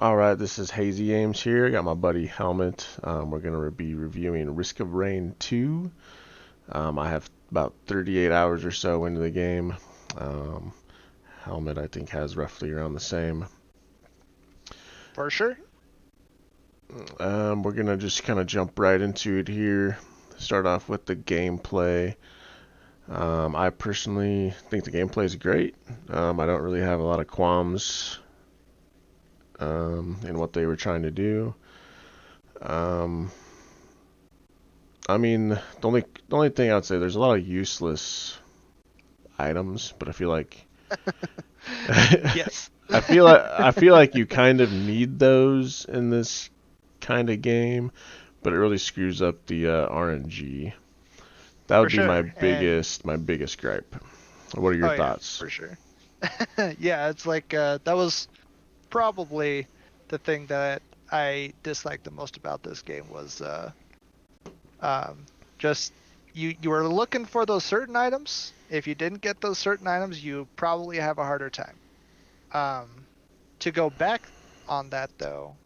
All right, this is Hazy Ames here. I got my buddy Helmet. We're going to be reviewing Risk of Rain 2. I have about 38 hours or so into the game. Um, Helmet, I think, has roughly around the same. For sure. We're going to just kind of jump right into it here. Start off with the gameplay. I personally think the gameplay is great. I don't really have a lot of qualms in what they were trying to do. Um, I mean, the only thing I'd say, there's a lot of useless items, but I feel like Yes. I feel like you kind of need those in this kind of game, but it really screws up the RNG. That For would be my sure. And biggest gripe. What are your oh yeah, thoughts? for sure. Yeah, it's like that was probably the thing that I disliked the most about this game was um just you were looking for those certain items. If you didn't get those certain items, you probably have a harder time. Um to go back on that though,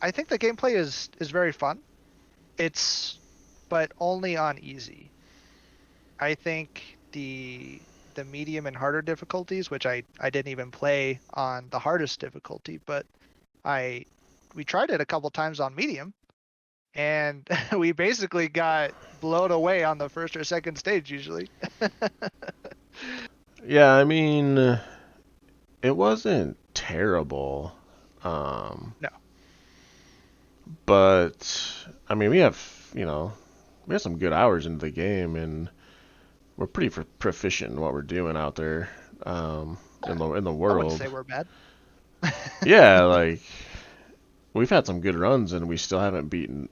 I think the gameplay is very fun. It's but only on easy. I think the medium and harder difficulties, which I didn't even play on the hardest difficulty, but I we tried it a couple times on medium, and we basically got blown away on the first or second stage usually. Yeah, I mean, it wasn't terrible, um, No. but I mean, we have some good hours into the game, and we're pretty proficient in what we're doing out there in the I wouldn't world. say we're bad. Yeah, like we've had some good runs, and we still haven't beaten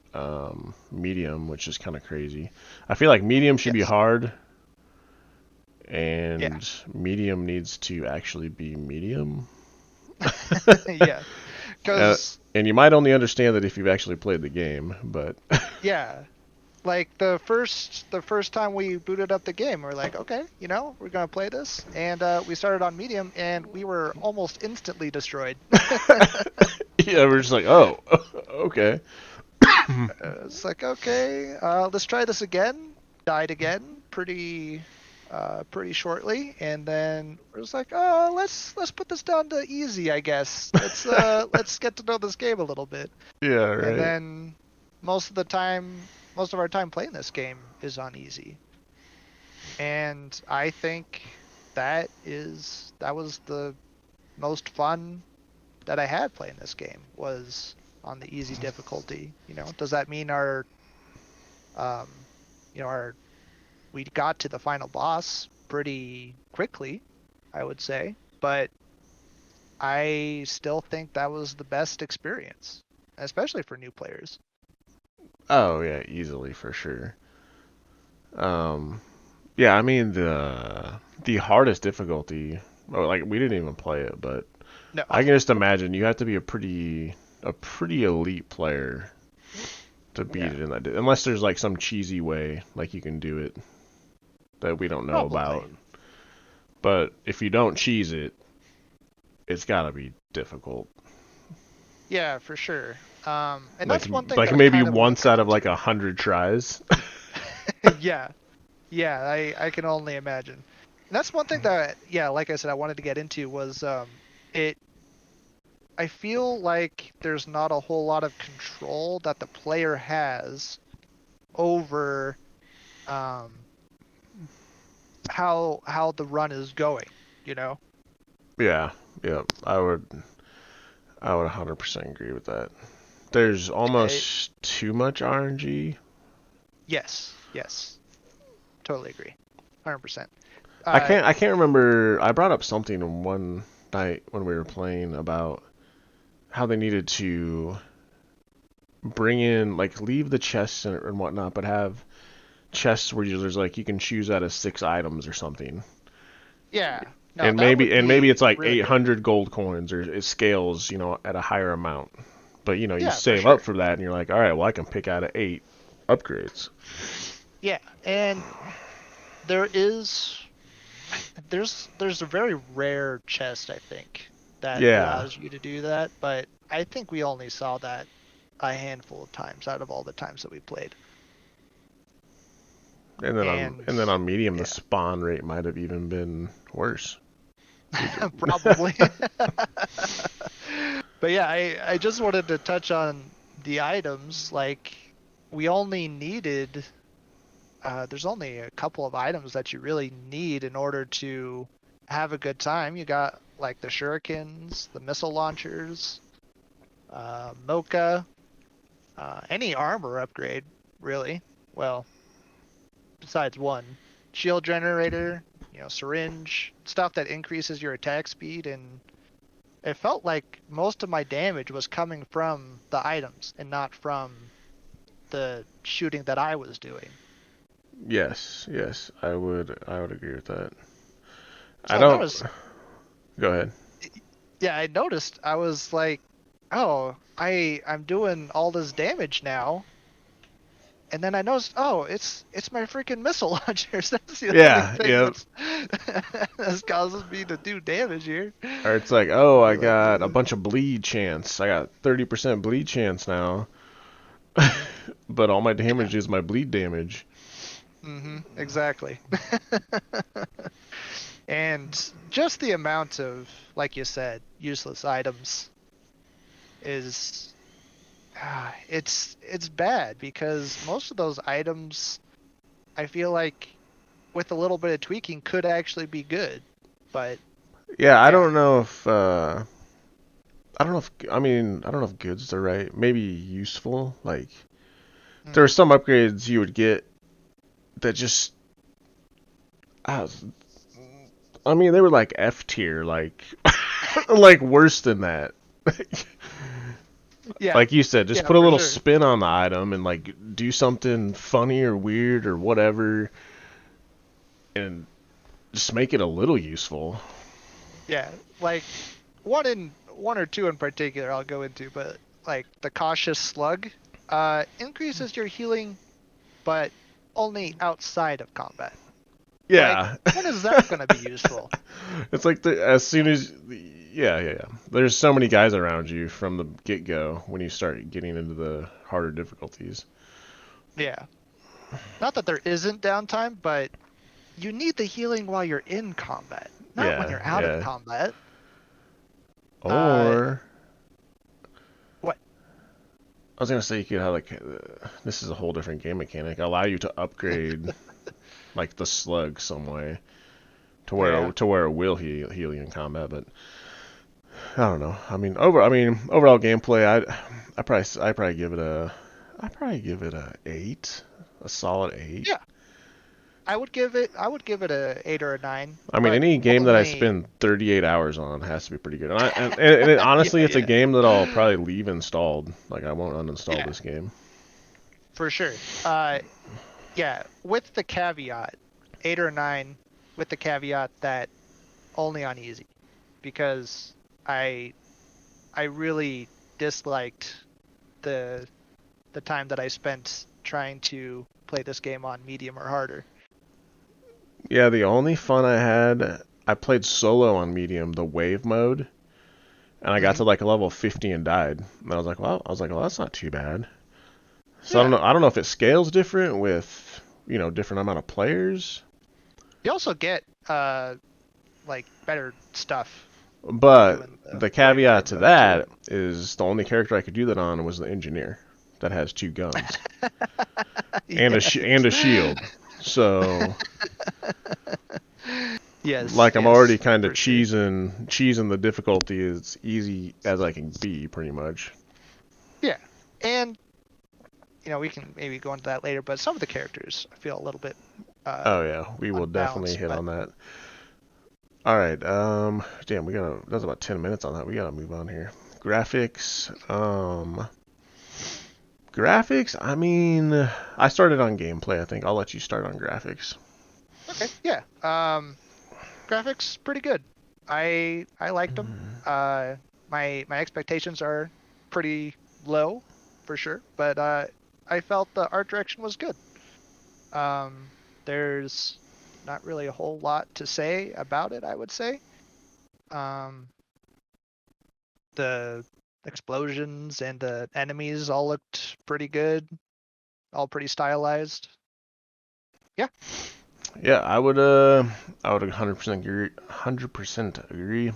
medium, which is kind of crazy. I feel like medium should be Yes. hard, Yeah. and medium needs to actually be medium. Yeah. uh, Because and you might only understand that if you've actually played the game, but yeah, like the first time we booted up the game, we're like, okay, we're gonna play this, and we started on medium, and we were almost instantly destroyed. yeah, we're just like, oh, okay. It's like, okay, let's try this again. Died again, pretty shortly, and then we're just like, oh, let's put this down to easy, I guess. Let's get to know this game a little bit, Yeah, and right. then most of our time playing this game is on easy. And I think that was the most fun that I had playing this game was on the easy difficulty. Does that mean um, our we got to the final boss pretty quickly, I would say, but I still think that was the best experience, especially for new players. Oh yeah, easily for sure. Um, yeah, I mean the hardest difficulty. Well, like we didn't even play it, but No, I can just imagine you have to be a pretty elite player to beat yeah, it in that. Unless there's like some cheesy way, like you can do it that we don't know probably. about. But if you don't cheese it, it's gotta be difficult. Yeah, for sure. And Like that's one thing like that I maybe kind of once look out of like into. 100 tries. Yeah, yeah, I can only imagine. And that's one thing that, yeah, like I said, I wanted to get into was it. I feel like there's not a whole lot of control that the player has over um how the run is going, you know? Yeah, yeah, I would 100% agree with that. There's Yeah, almost too much RNG. yes, yes, totally agree. 100%. I Uh, can't I can't remember. I brought up something one night when we were playing about how they needed to bring in like leave the chests and whatnot, but have chests where there's like you can choose out of 6 items or something. yeah, no, And that maybe would and maybe be it's like really good. 800 gold coins or it scales, at a higher amount. But you Yeah, for save up sure. for that and you're like, all right, well I can pick out of 8 upgrades. Yeah, and there is there's a very rare chest, I think, that Yeah, allows you to do that, but I think we only saw that a handful of times out of all the times that we played. And and then on medium, the yeah, spawn rate might have even been worse. We just, probably. But yeah, I just wanted to touch on the items. Like, we only needed, there's only a couple of items that you really need in order to have a good time. You got like the shurikens, the missile launchers, Mocha, any armor upgrade, really. Well, besides one. Shield generator, syringe, stuff that increases your attack speed, and it felt like most of my damage was coming from the items and not from the shooting that I was doing. yes, I would agree with that. I So I don't. noticed, Go ahead. yeah, I noticed. I was like, oh, I'm doing all this damage now. And then I noticed, oh, it's my freaking missile launchers. That's the only Yeah, thing yeah. that's causes me to do damage here. Or it's like, oh, I'll I be like, got a bunch of bleed chance. I got 30% bleed chance now, but all my yeah, damage is my bleed damage. exactly. And just the amount of, like you said, useless items is it's bad because most of those items I feel like with a little bit of tweaking could actually be good. But Yeah, I yeah. don't know if I don't know if I mean I don't know if good's the right. Maybe useful. Like there are Mm. some upgrades you would get that just I, I mean they were like F tier, like like worse than that. Yeah. Like you said, just Yeah, put a for little sure. spin on the item and like do something funny or weird or whatever, and just make it a little useful. Yeah. Like one or two in particular I'll go into, but like the cautious slug increases your healing but only outside of combat. Like, Yeah. when is that going to be useful? It's like as soon as yeah. There's so many guys around you from the get go when you start getting into the harder difficulties. Yeah. Not that there isn't downtime, but you need the healing while you're in combat, not when Yeah, you're out of yeah. combat. Uh, Or what? I was gonna say you could have like this is a whole different game mechanic. Allow you to upgrade like the slug some way Yeah. to where it will heal you in combat. But I don't know. I mean overall gameplay. I probably give it a 8, a solid 8. Yeah. I would give it a 8 or a 9, I mean, but any game that I only spend 38 hours on has to be pretty good. Honestly, yeah, it's a yeah. game that I'll probably leave installed. Like, I won't uninstall Yeah, this game. for sure. Yeah, with the caveat, 8 or 9 with the caveat that only on easy because I I really disliked the the time that I spent trying to play this game on medium or harder. Yeah, the only fun I had, I played solo on medium, the wave mode, and I got Hmm. to like a level 50 and died. And I was like, well, that's not too bad. So Yeah. I don't know if it scales different with, different amount of players. You also get like better stuff But doing the the wave caveat mode to mode too. that is the only character I could do that on was the engineer that has 2 guns and Yes. a shield. So Yes, like I'm already yes, kind of for sure. cheesing the difficulty as easy as I can be, pretty much. Yeah. And we can maybe go into that later, but some of the characters I feel a little bit uh Oh yeah, we will definitely unbalanced, hit but on that. All right, damn, that's about 10 minutes on that. We gotta move on here. Graphics, graphics. I mean, I started on gameplay. I think I'll let you start on graphics. okay, yeah. Graphics pretty good. I liked them. My expectations are pretty low for sure, but I felt the art direction was good. There's not really a whole lot to say about it, I would say. Um, the explosions and the enemies all looked pretty good, all pretty stylized. Yeah. Yeah, I would 100% agree. 100% agree.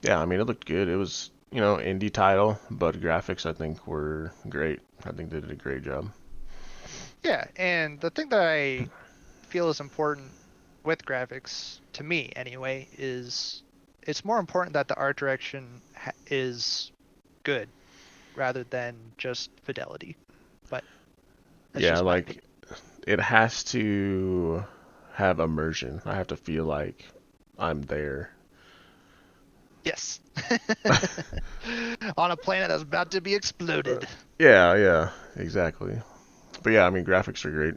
Yeah, I mean, it looked good. It was, indie title, but graphics I think were great. I think they did a great job. Yeah, and the thing that I feel is important with graphics, to me anyway, is it's more important that the art direction is good rather than just fidelity. But that's Yeah, just my opinion. like it has to have immersion. I have to feel like I'm there. Yes. On a planet that's about to be exploded. Yeah, exactly. But yeah, I mean, graphics are great.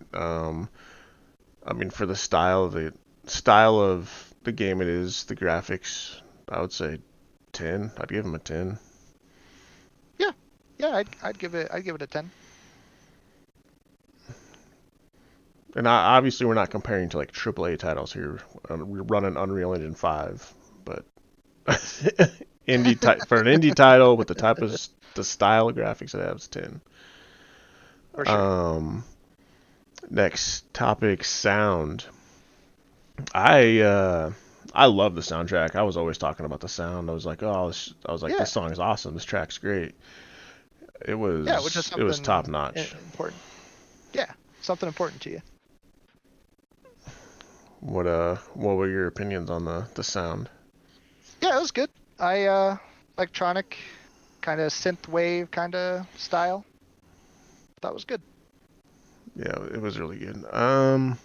I mean, for the style of the game it is, the graphics, I would say 10. I'd give them a 10. Yeah. Yeah, I'd give it a 10. And obviously, we're not comparing to like AAA titles here. We're running Unreal Engine 5, but Yes. for an indie title with the type of the style of graphics it has, 10. For sure. Um, Next topic, sound. I uh, I love the soundtrack. I was always talking about the sound. I was like, this Yeah. song is awesome. This track's great. It Yeah, which is was it was top something notch. important. Yeah, something important to you. What were your opinions on the sound? Yeah, it was good. I electronic kind of synth wave kind of style. That was good. Yeah, it was really good. I'm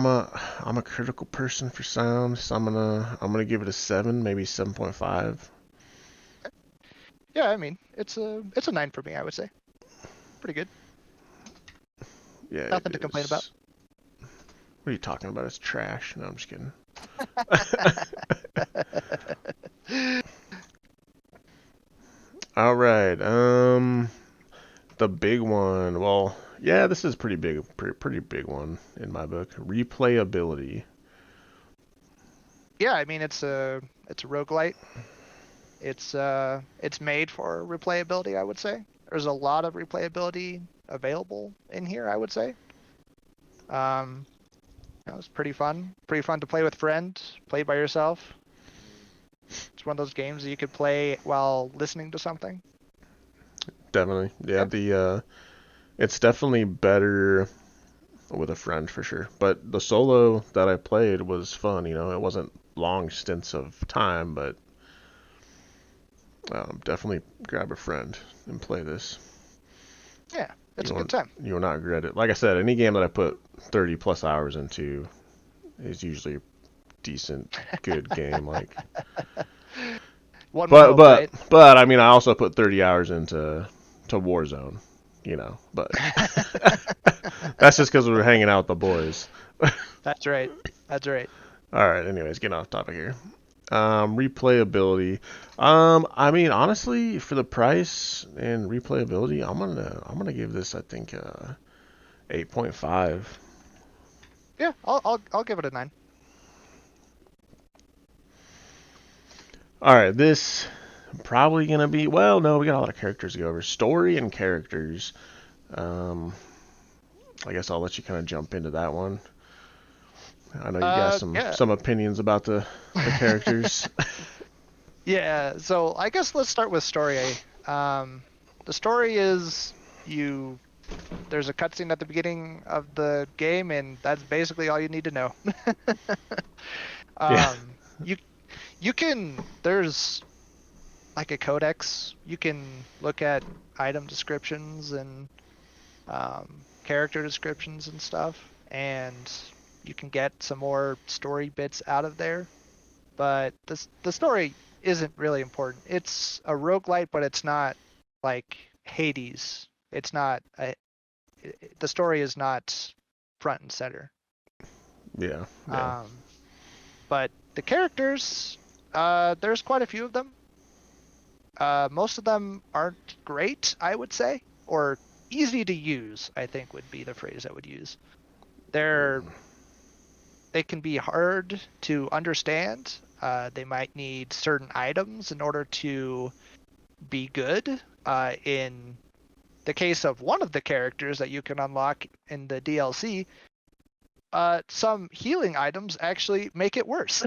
a critical person for sound, so I'm gonna give it a 7, maybe 7.5. Yeah, I mean, it's a 9 for me, I would say. Pretty good. Yeah, it Nothing to complain about. is. What are you talking about? It's trash. No, I'm just kidding. All right. The big one. Well, yeah, this is pretty big, pretty big one in my book. Replayability. Yeah, I mean it's a roguelite. It's made for replayability, I would say. There's a lot of replayability available in here, I would say. Um, it was pretty fun. Pretty fun to play with friends, play by yourself. It's one of those games that you could play while listening to something. Definitely. Yeah, Yeah. it's definitely better with a friend for sure. But the solo that I played was fun. It wasn't long stints of time, but definitely grab a friend and play this. Yeah, it's You a good won't time. you will not regret it. Like I said, any game that I put 30 plus hours into is usually a decent, good game. Like, One would but hope, but right? but I mean, I also put 30 hours into Warzone. But that's just because we were hanging out with the boys. That's right. That's right. All right. Anyways, getting off topic here. Replayability. I mean, honestly, for the price and replayability, I'm gonna give this, I think, 8.5. Yeah, I'll give it a 9. All right, this probably gonna be, well, no, we got a lot of characters to go over. Story and characters. Um, I guess I'll let you kind of jump into that one. I know you got some Yeah. some opinions about the characters. Yeah, so I guess let's start with story. The story is you there's a cutscene at the beginning of the game, and that's basically all you need to know. Yeah, You there's like a codex. You can look at item descriptions and character descriptions and stuff, and you can get some more story bits out of there. But the story isn't really important. It's a roguelite, but it's not like Hades. It's not the story is not front and center. yeah. Um, but the characters, there's quite a few of them. Most of them aren't great, I would say, or easy to use, I think would be the phrase I would use. They're they can be hard to understand, They might need certain items in order to be good. In the case of one of the characters that you can unlock in the DLC, some healing items actually make it worse.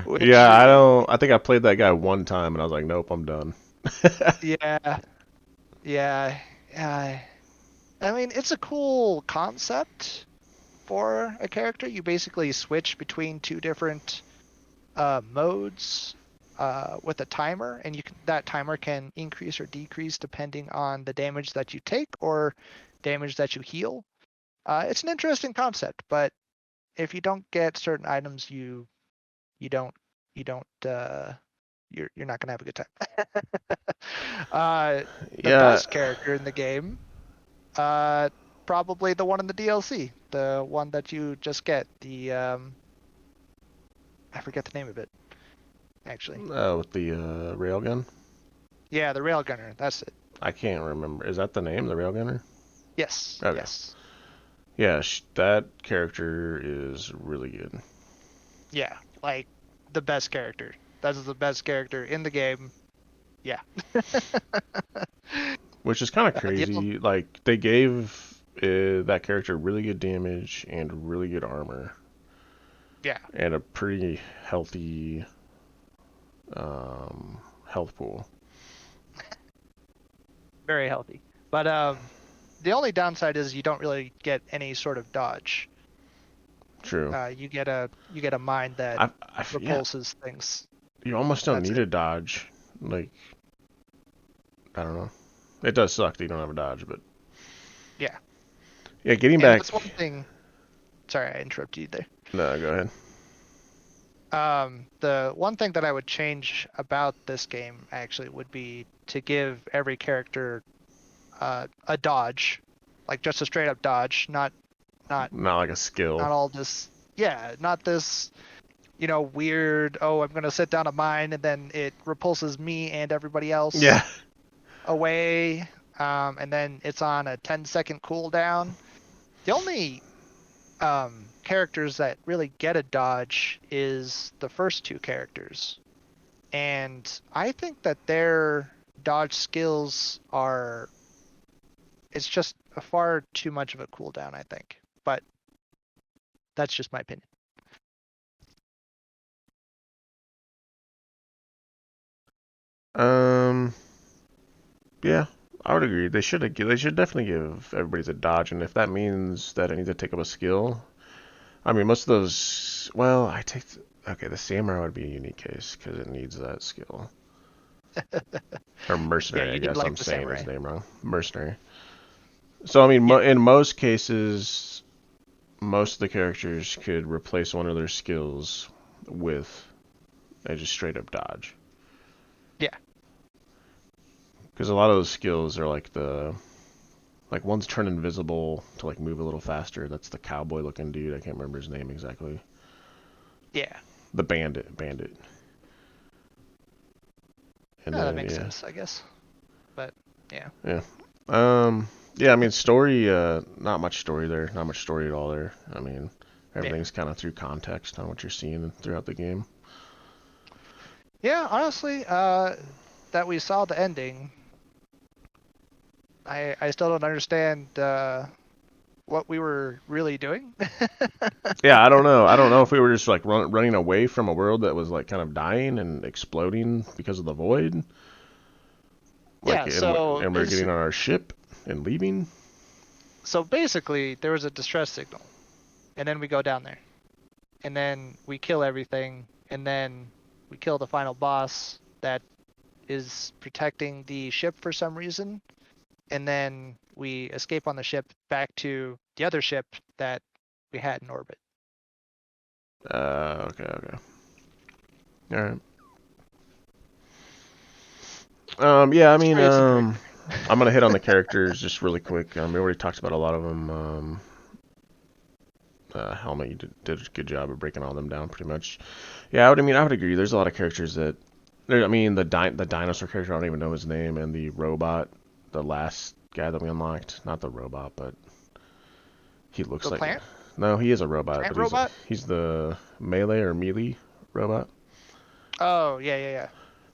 Which, Yeah, I don't. I think I played that guy one time and I was like, nope, I'm done. yeah, yeah. Uh, I mean, it's a cool concept for a character. You basically switch between two different modes with a timer, and that timer can increase or decrease depending on the damage that you take or damage that you heal. It's an interesting concept, but if you don't get certain items, you don't you don't you're not gonna have a good time. The Yeah, best character in the game, uh, probably the one in the DLC, the one that you just get. I forget the name of it actually. with the railgun. Yeah, the railgunner. That's it. I can't remember. Is that the name, the railgunner? Yes, Okay. yes, Yeah, that character is really good. yeah. Like the best character. That is the best character in the game. Yeah. Which is kind of The other- crazy. Like they gave that character really good damage and really good armor yeah, and a pretty healthy health pool. very healthy. But the only downside is you don't really get any sort of dodge. True. You get a mine that Yeah, repulses things. you almost don't That's need it. a dodge. Like I don't know. It does suck that you don't have a dodge, but Yeah. yeah, getting And back. that's one thing. Sorry, I interrupted you there. No, go ahead. The one thing that I would change about this game actually would be to give every character a dodge, like just a straight up dodge, not Not like a skill. not all this. Yeah, not this. Weird. Oh, I'm gonna sit down a mine and then it repulses me and everybody else Yeah. away. And then it's on a 10-second cooldown. The only characters that really get a dodge is the first two characters. And I think that their dodge skills are, it's just a far too much of a cooldown, I think. But that's just my opinion. Um. Yeah, I would agree. They should definitely give everybody a dodge, and if that means that I need to take up a skill, I mean most of those. Well, okay. The samurai would be a unique case because it needs that skill. Or Yeah, mercenary, I you need guess like I'm the saying samurai. his name wrong. Mercenary. So I mean, Yeah, in most cases, most of the characters could replace one of their skills with a just straight up dodge. yeah, Because a lot of those skills are like one's turn invisible to like move a little faster. That's the cowboy looking dude. I can't remember his name exactly. yeah. The bandit. And Yeah, that then makes yeah, sense, I guess. But yeah, yeah. Yeah. I mean, story. Not much story there. Not much story at all there. I mean, yeah, everything's kind of through context on what you're seeing throughout the game. yeah. Honestly, that we saw the ending, I still don't understand what we were really doing. Yeah, I don't know. I don't know if we were just like running away from a world that was like kind of dying and exploding because of the void. Like, Yeah, so and we're getting on our ship and leaving. basically there was a distress signal, and then we go down there, and then we kill everything, and then we kill the final boss that is protecting the ship for some reason, and then we escape on the ship back to the other ship that we had in orbit. Okay. All right. Yeah, I It's mean, crazy character. I'm gonna hit on the characters just really quick. We already talked about a lot of them. Hel1mutt, you did a good job of breaking all them down, pretty much. Yeah, I would agree. There's a lot of characters that, I mean, the dinosaur character, I don't even know his name, and the robot, the last guy that we unlocked, not the robot, but he looks The like, plant? No, he is a robot, Giant but robot? he's the melee robot. Oh, yeah, yeah, yeah.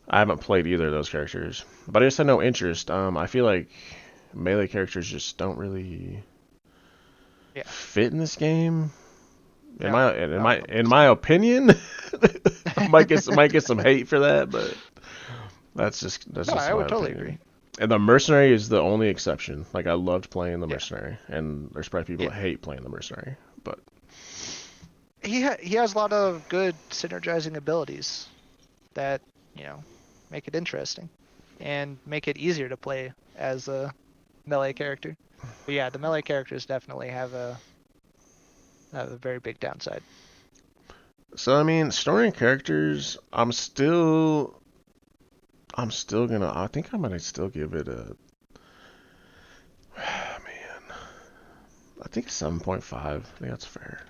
I haven't played either of those characters, but I just had no interest. I feel like melee characters just don't really Yeah. fit in this game. In No, my in not my in the in least. my opinion, might get some hate for that, but that's No, just I my would totally agree. opinion. And the mercenary is the only exception. Like I loved playing the Yeah, mercenary, and there's probably people yeah. that hate playing the mercenary, but He has a lot of good synergizing abilities that make it interesting and make it easier to play as a melee character. But yeah, the melee characters definitely have a very big downside. so I mean, story and characters, I'm still gonna. I think I'm gonna still give it a. Man, I think 7.5. I think that's fair.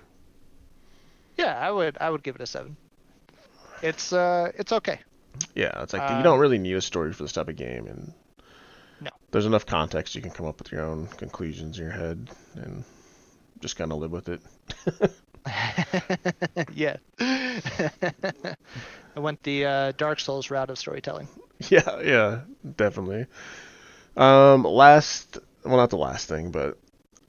Yeah, I would give it a 7. It's okay. Yeah, it's like you don't Um, really need a story for this type of game, and no. there's enough context you can come up with your own conclusions in your head, and just kind of live with it. Yeah. I went the Dark Souls route of storytelling. Yeah, yeah, definitely. Well, not the last thing, but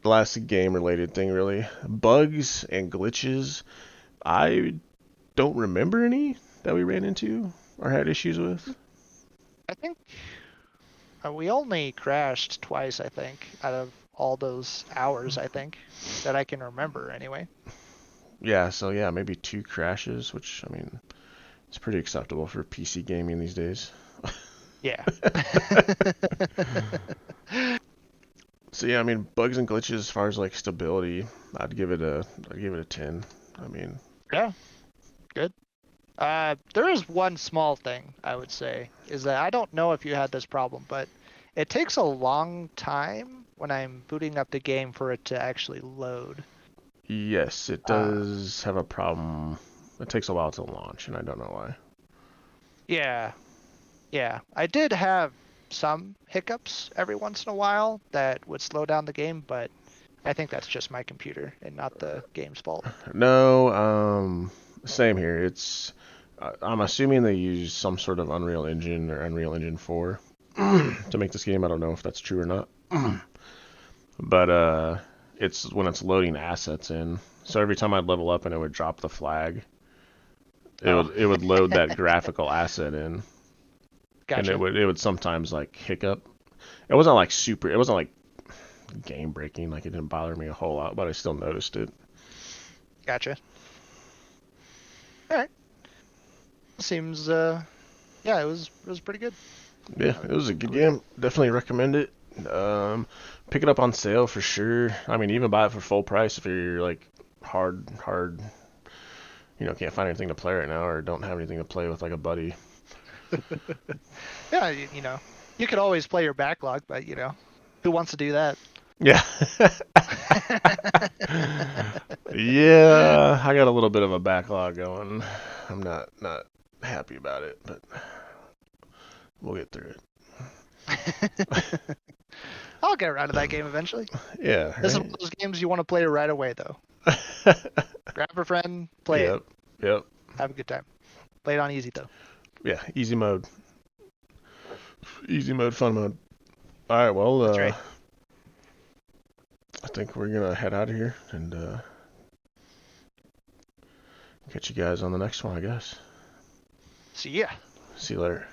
the last game-related thing, really. Bugs and glitches. I don't remember any that we ran into or had issues with. I think we only crashed twice, I think, out of all those hours, I think, that I can remember anyway. Yeah, so yeah, maybe 2 crashes, which I mean, it's pretty acceptable for PC gaming these days. Yeah. So yeah, I mean, bugs and glitches as far as like stability, I'd give it a 10. I mean, Yeah, good. There is one small thing I would say is that I don't know if you had this problem, but it takes a long time when I'm booting up the game for it to actually load. yes, it Uh, does have a problem. It takes a while to launch, and I don't know why. yeah, yeah. I did have some hiccups every once in a while that would slow down the game, but I think that's just my computer and not the game's fault. No, same here. I'm assuming they use some sort of Unreal Engine or Unreal Engine 4 to make this game. I don't know if that's true or not. But it's when it's loading assets in. So every time I'd level up and it would drop the flag, it Oh, would it would load that graphical asset in, and it gotcha, would it would sometimes like hiccup. It wasn't like super. It wasn't like game breaking. Like it didn't bother me a whole lot, but I still noticed it. gotcha. All right, seems yeah, it was pretty good. Yeah, it was a good game. Definitely recommend it. Pick it up on sale for sure. I mean, even buy it for full price if you're like hard, can't find anything to play right now or don't have anything to play with like a buddy. Yeah, you could always play your backlog, but who wants to do that? Yeah. Yeah, I got a little bit of a backlog going. I'm not happy about it, but we'll get through I'll get around to that game eventually. it. Yeah, This is one right? of those games you want to play right away, though. Grab a friend, play it, Yep. Yep. have a good time. Play it on easy though. Yeah, easy mode. Easy mode, fun mode. All right, well, That's right. I think we're gonna head out of here and catch you guys on the next one, I guess. See ya. See you later.